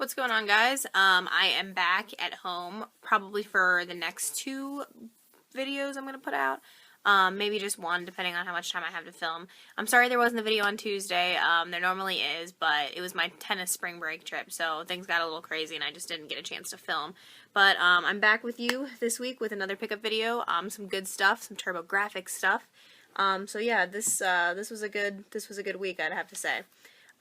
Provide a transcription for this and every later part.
What's going on, guys? I am back at home probably for the next two videos I'm going to put out. Maybe just one, depending on how much time I have to film. I'm sorry there wasn't a video on Tuesday. There normally is, but it was my tennis spring break trip, so things got a little crazy and I just didn't get a chance to film. But I'm back with you this week with another pickup video. Some good stuff, some TurboGrafx stuff. So yeah, this was a good week, I'd have to say.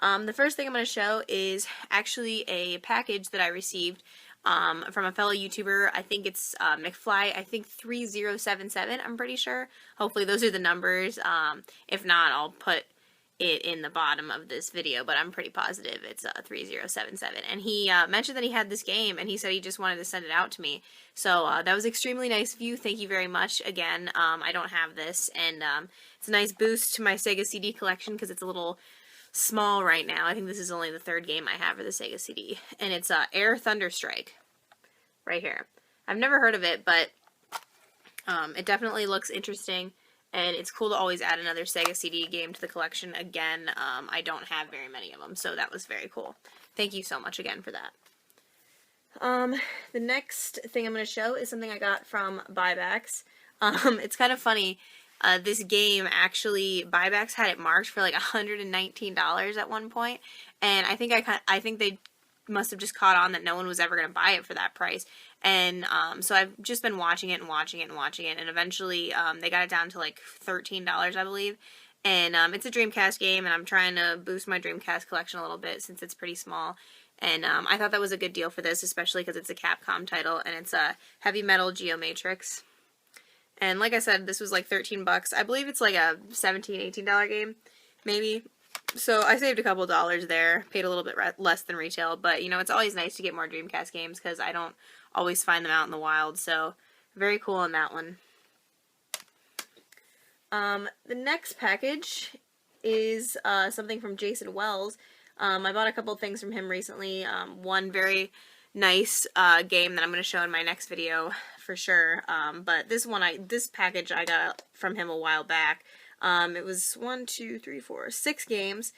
The first thing I'm going to show is actually a package that I received from a fellow YouTuber. I think it's McFly, I think 3077, I'm pretty sure. Hopefully those are the numbers. If not, I'll put it in the bottom of this video, but I'm pretty positive it's 3077. And he mentioned that he had this game, and he said he just wanted to send it out to me. So that was extremely nice of you. Thank you very much. Again, I don't have this, and it's a nice boost to my Sega CD collection because it's a little small right now. I think this is only the third game I have for the Sega CD, and it's Air Thunderstrike right here. I've never heard of it, but it definitely looks interesting, and it's cool to always add another Sega CD game to the collection. Again, I don't have very many of them, so that was very cool. Thank you so much again for that. The next thing I'm going to show is something I got from Buybacks. It's kind of funny. This game, actually, Buybacks had it marked for like $119 at one point, and I think they must have just caught on that no one was ever going to buy it for that price, and so I've just been watching it, and eventually they got it down to like $13, I believe, and it's a Dreamcast game, and I'm trying to boost my Dreamcast collection a little bit since it's pretty small, and I thought that was a good deal for this, especially because it's a Capcom title, and it's a Heavy Metal Geomatrix. And like I said, this was like 13 bucks. I believe it's like a $17, $18 game, maybe. So I saved a couple dollars there, paid a little bit less than retail. But, you know, it's always nice to get more Dreamcast games because I don't always find them out in the wild. So very cool on that one. The next package is something from Jason Wells. I bought a couple things from him recently. One very nice game that I'm going to show in my next video for sure, but this package I got from him a while back. It was 6 games.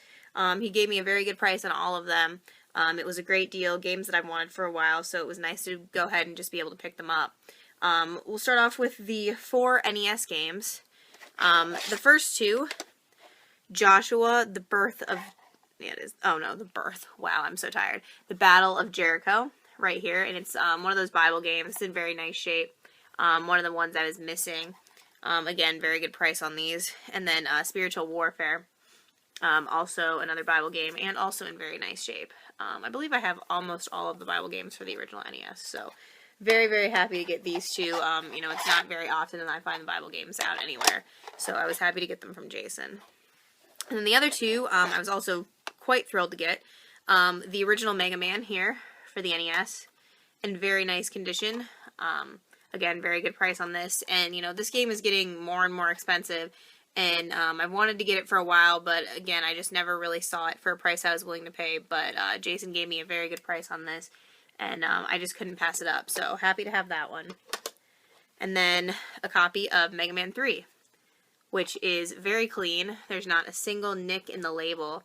He gave me a very good price on all of them. It was a great deal, games that I've wanted for a while, so it was nice to go ahead and just be able to pick them up. We'll start off with the 4 NES games. The first two, Joshua, The Birth of... Yeah, it is. Oh no, The Birth. Wow, I'm so tired. The Battle of Jericho. Right here, and it's one of those Bible games. It's in very nice shape. One of the ones that is missing. Again, very good price on these. And then Spiritual Warfare, also another Bible game, and also in very nice shape. I believe I have almost all of the Bible games for the original NES, so very, very happy to get these two. You know, it's not very often that I find the Bible games out anywhere, so I was happy to get them from Jason. And then the other two, I was also quite thrilled to get. The original Mega Man here for the NES, in very nice condition. Again, very good price on this, and you know, this game is getting more and more expensive, and I've wanted to get it for a while, but again, I just never really saw it for a price I was willing to pay, but Jason gave me a very good price on this, and I just couldn't pass it up, so happy to have that one. And then a copy of Mega Man 3, which is very clean. There's not a single nick in the label.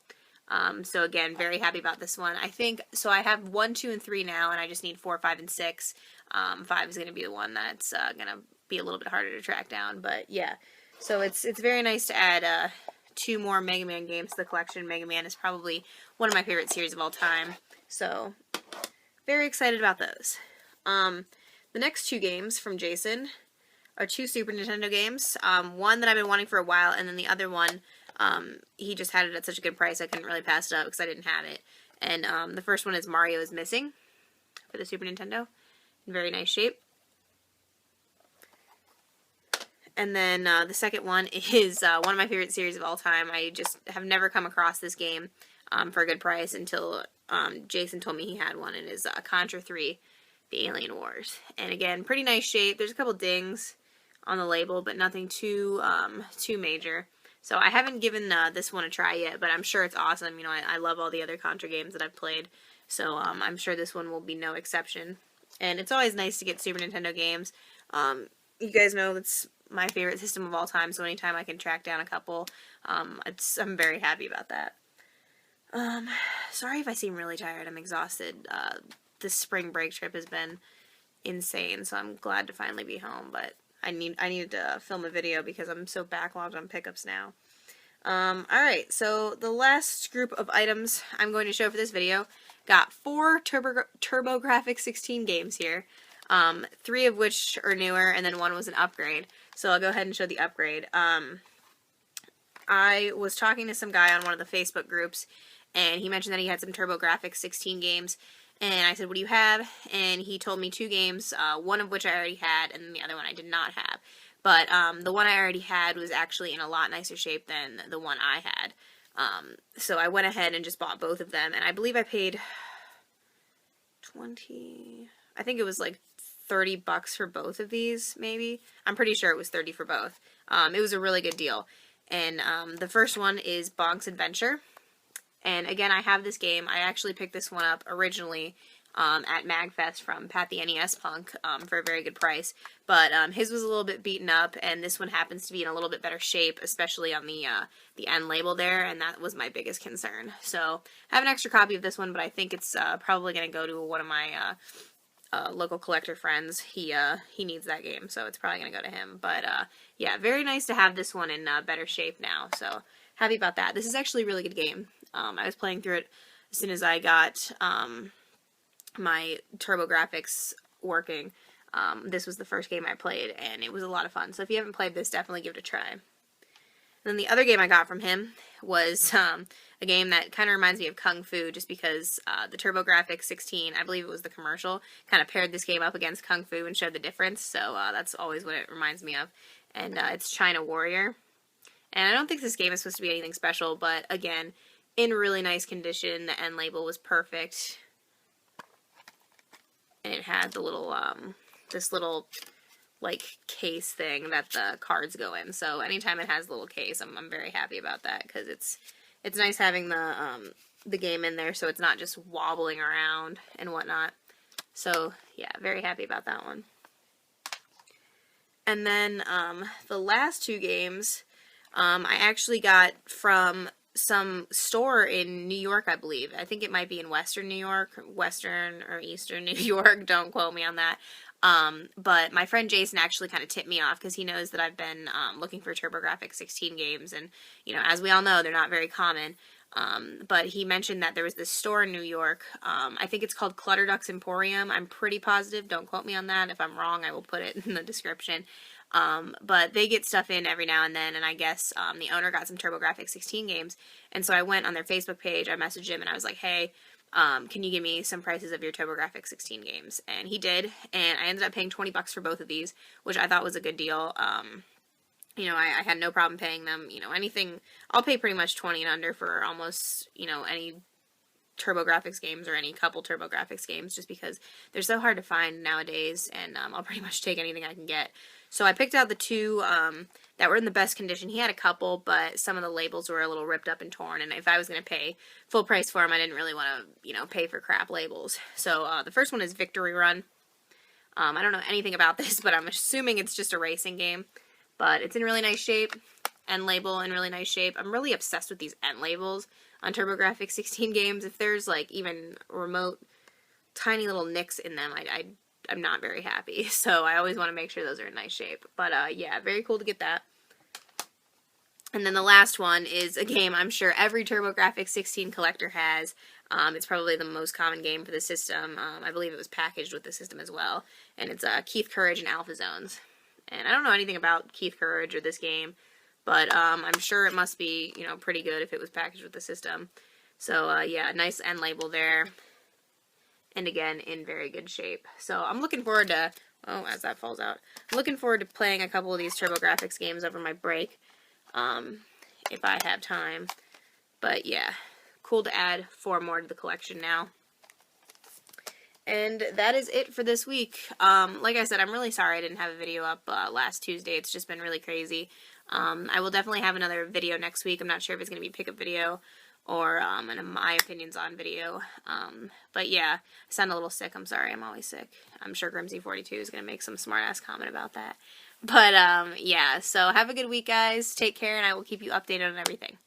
So again, very happy about this one. I think, so I have 1, 2, and 3 now, and I just need 4, 5, and 6. 5 is going to be the one that's going to be a little bit harder to track down, but yeah. So it's very nice to add 2 more Mega Man games to the collection. Mega Man is probably one of my favorite series of all time, so very excited about those. The next 2 games from Jason are 2 Super Nintendo games. One that I've been wanting for a while, and then the other one, he just had it at such a good price I couldn't really pass it up because I didn't have it. And the first one is Mario is Missing for the Super Nintendo, in very nice shape. And then the second one is one of my favorite series of all time. I just have never come across this game for a good price until Jason told me he had one. It is Contra 3, The Alien Wars. And again, pretty nice shape. There's a couple dings on the label, but nothing too major. So I haven't given this one a try yet, but I'm sure it's awesome. You know, I love all the other Contra games that I've played, so I'm sure this one will be no exception. And it's always nice to get Super Nintendo games. You guys know it's my favorite system of all time, so anytime I can track down a couple, I'm very happy about that. Sorry if I seem really tired. I'm exhausted. This spring break trip has been insane, so I'm glad to finally be home, but I needed to film a video because I'm so backlogged on pickups now. Alright, so the last group of items I'm going to show for this video got 4 TurboGrafx 16 games here, 3 of which are newer, and then 1 was an upgrade. So I'll go ahead and show the upgrade. I was talking to some guy on one of the Facebook groups, and he mentioned that he had some TurboGrafx 16 games, and I said, what do you have? And he told me 2 games, one of which I already had, and the other one I did not have. But the one I already had was actually in a lot nicer shape than the one I had. So I went ahead and just bought both of them, and I believe I paid I think it was like $30 for both of these, maybe. I'm pretty sure it was 30 for both. It was a really good deal. And the first one is Bonk's Adventure. And again, I have this game. I actually picked this one up originally at MagFest from Pat the NES Punk for a very good price. But his was a little bit beaten up, and this one happens to be in a little bit better shape, especially on the end label there, and that was my biggest concern. So I have an extra copy of this one, but I think it's probably going to go to one of my local collector friends. He needs that game, so it's probably going to go to him. But yeah, very nice to have this one in better shape now, so happy about that. This is actually a really good game. I was playing through it as soon as I got my TurboGrafx working. This was the first game I played, and it was a lot of fun. So if you haven't played this, definitely give it a try. And then the other game I got from him was a game that kind of reminds me of Kung Fu, just because the TurboGrafx 16, I believe it was the commercial, kind of paired this game up against Kung Fu and showed the difference. So that's always what it reminds me of. And it's China Warrior. And I don't think this game is supposed to be anything special, but again, in really nice condition. The end label was perfect. And it had the little, this little, like, case thing that the cards go in. So anytime it has a little case, I'm very happy about that, because it's nice having the game in there so it's not just wobbling around and whatnot. So yeah, very happy about that one. And then the last 2 games I actually got from some store in New York, I believe. I think it might be in Western New York, Western or Eastern New York, don't quote me on that. But my friend Jason actually kind of tipped me off, because he knows that I've been looking for TurboGrafx 16 games, and, you know, as we all know, they're not very common. But he mentioned that there was this store in New York. I think it's called Clutter Ducks Emporium. I'm pretty positive. Don't quote me on that. If I'm wrong, I will put it in the description. But they get stuff in every now and then, and I guess the owner got some TurboGrafx 16 games, and so I went on their Facebook page, I messaged him, and I was like, hey, can you give me some prices of your TurboGrafx 16 games? And he did, and I ended up paying $20 for both of these, which I thought was a good deal. You know, I had no problem paying them. You know, anything, I'll pay pretty much 20 and under for almost, you know, any TurboGrafx games or any couple TurboGrafx games, just because they're so hard to find nowadays, and I'll pretty much take anything I can get. So I picked out the 2 that were in the best condition. He had a couple, but some of the labels were a little ripped up and torn, and if I was going to pay full price for them, I didn't really want to, you know, pay for crap labels. So the first one is Victory Run. I don't know anything about this, but I'm assuming it's just a racing game. But it's in really nice shape. End label in really nice shape. I'm really obsessed with these end labels on TurboGrafx 16 games. If there's, like, even remote tiny little nicks in them, I'm not very happy. So I always want to make sure those are in nice shape. But yeah, very cool to get that. And then the last one is a game I'm sure every TurboGrafx 16 collector has. It's probably the most common game for the system. I believe it was packaged with the system as well. And it's Keith Courage and Alpha Zones. And I don't know anything about Keith Courage or this game, but I'm sure it must be, you know, pretty good if it was packaged with the system. So yeah, nice end label there. And again, in very good shape. So I'm looking forward to, oh, as that falls out, I'm looking forward to playing a couple of these TurboGrafx games over my break, if I have time. But yeah, cool to add 4 more to the collection now. And that is it for this week. Like I said, I'm really sorry I didn't have a video up last Tuesday. It's just been really crazy. I will definitely have another video next week. I'm not sure if it's going to be a pickup video or my opinions on video. But yeah, I sound a little sick. I'm sorry. I'm always sick. I'm sure Grimsy42 is going to make some smart-ass comment about that. But yeah, so have a good week, guys. Take care, and I will keep you updated on everything.